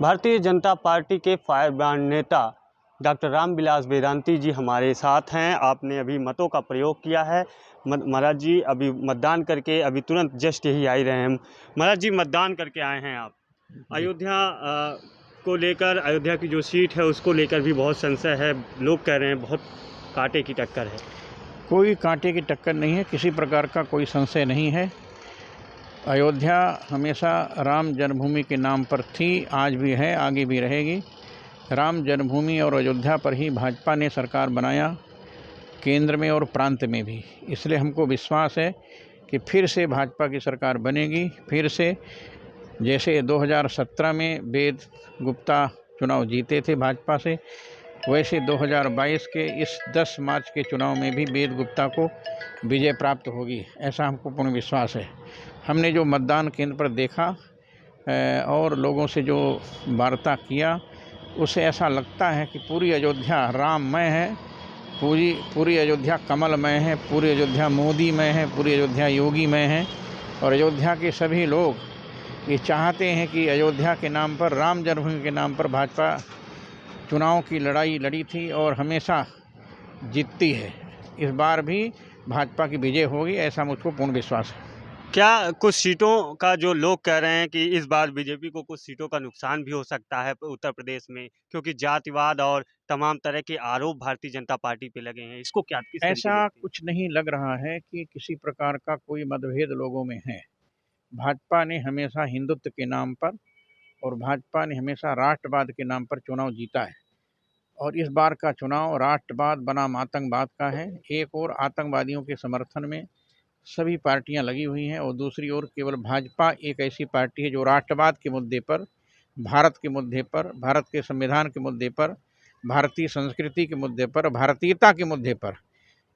Bharatiya Janata party के firebrand नेता doctor Ramvilas Vedanti जी हमारे साथ हैं। आपने अभी मतों का प्रयोग किया है। महाराज जी अभी मतदान करके अभी तुरंत जस्ट यही आ ही रहे हैं। महाराज जी मतदान करके आए हैं आप। अयोध्या को लेकर, अयोध्या की जो सीट है उसको लेकर भी बहुत संशय है। लोग कह रहे हैं बहुत कांटे की टक्कर है। कोई कांटे की टक्कर नहीं है, किसी प्रकार का कोई संशय नहीं है। अयोध्या हमेशा राम जन्मभूमि के नाम पर थी, आज भी है, आगे भी रहेगी। राम जन्मभूमि और अयोध्या पर ही भाजपा ने सरकार बनाया, केंद्र में और प्रांत में भी। इसलिए हमको विश्वास है कि फिर से भाजपा की सरकार बनेगी। फिर से जैसे 2017 में वेद गुप्ता चुनाव जीते थे भाजपा से, वैसे 2022 के इस 10 मार्च के चुनाव में भी वेद गुप्ता को विजय प्राप्त होगी, ऐसा हमको पूर्ण विश्वास है। हमने जो मतदान केंद्र पर देखा और लोगों से जो वार्ता किया, उससे ऐसा लगता है कि पूरी अयोध्या राममय है, पूरी अयोध्या कमलमय है, पूरी अयोध्या मोदीमय है, पूरी अयोध्या योगीमय है। और अयोध्या के सभी लोग ये चाहते हैं कि अयोध्या के नाम पर, राम जन्मभूमि के नाम पर भाजपा चुनाव की लड़ाई लड़ी थी और हमेशा जीतती है। इस बार भी भाजपा की विजय होगी, ऐसा मुझको पूर्ण विश्वास है। क्या कुछ सीटों का जो लोग कह रहे हैं कि इस बार बीजेपी को कुछ सीटों का नुकसान भी हो सकता है उत्तर प्रदेश में, क्योंकि जातिवाद और तमाम तरह के आरोप भारतीय जनता पार्टी पे लगे हैं, इसको क्या किस तरीके ऐसा देखते हैं? कुछ नहीं लग रहा है कि किसी प्रकार का कोई मतभेद लोगों में है। भाजपा ने हमेशा हिंदुत्व के नाम पर और भाजपा ने हमेशा राष्ट्रवाद के नाम पर चुनाव जीता है। और इस बार का चुनाव राष्ट्रवाद बनाम आतंकवाद का है। एक और आतंकवादियों के समर्थन में सभी पार्टियां लगी हुई हैं और दूसरी ओर केवल भाजपा एक ऐसी पार्टी है जो राष्ट्रवाद के मुद्दे पर, भारत के मुद्दे पर, भारत के संविधान के मुद्दे पर, भारतीय संस्कृति के मुद्दे पर, भारतीयता के मुद्दे पर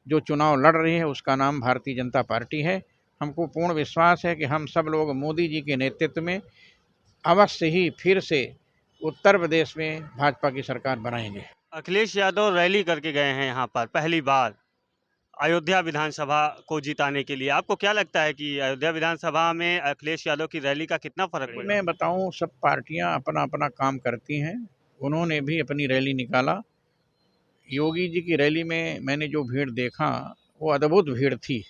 जो चुनाव लड़ रही है, उसका नाम भारतीय जनता पार्टी है। हमको पूर्ण विश्वास है कि हम सब लोग मोदी जी के नेतृत्व में अवश्य ही फिर से उत्तर प्रदेश में भाजपा की सरकार बनाएंगे। अखिलेश यादव रैली करके गए हैं यहाँ पर पहली बार अयोध्या विधानसभा को जिताने के लिए। आपको क्या लगता है कि अयोध्या विधानसभा में अखिलेश यादव की रैली का कितना फर्क पड़ेगा? मैं बताऊं, सब पार्टियां अपना अपना काम करती हैं। उन्होंने भी अपनी रैली निकाला। योगी जी की रैली में मैंने जो भीड़ देखा, वो अद्भुत भीड़ थी,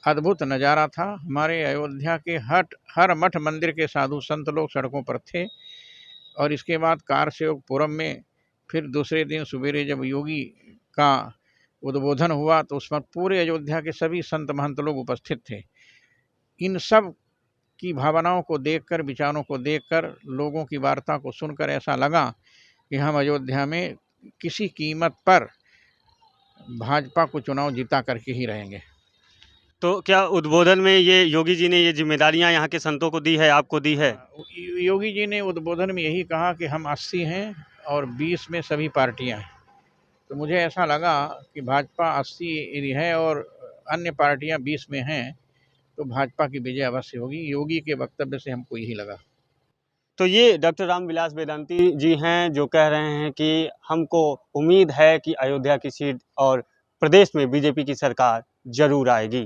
अद्भुत नज़ारा था। हमारे अयोध्या के हर मठ मंदिर के साधु संत लोग सड़कों पर थे। और इसके बाद कारसेवकपुरम में फिर दूसरे दिन सवेरे जब योगी का उद्बोधन हुआ तो उसमें पूरे अयोध्या के सभी संत महंत लोग उपस्थित थे। इन सब की भावनाओं को देखकर, विचारों को देखकर, लोगों की वार्ता को सुनकर ऐसा लगा कि हम अयोध्या में किसी कीमत पर भाजपा को चुनाव जीता करके ही रहेंगे। तो क्या उद्बोधन में ये योगी जी ने ये जिम्मेदारियां यहाँ के संतों को दी है, आपको दी है? योगी जी ने उद्बोधन में यही कहा कि हम 80 हैं और 20 में सभी पार्टियां हैं। तो मुझे ऐसा लगा कि भाजपा 80 है और अन्य पार्टियां 20 में हैं, तो भाजपा की विजय अवश्य होगी। योगी के वक्तव्य से हमको यही लगा। तो ये डॉक्टर रामविलास वेदांती जी हैं जो कह रहे हैं कि हमको उम्मीद है कि अयोध्या की सीट और प्रदेश में बीजेपी की सरकार जरूर आएगी।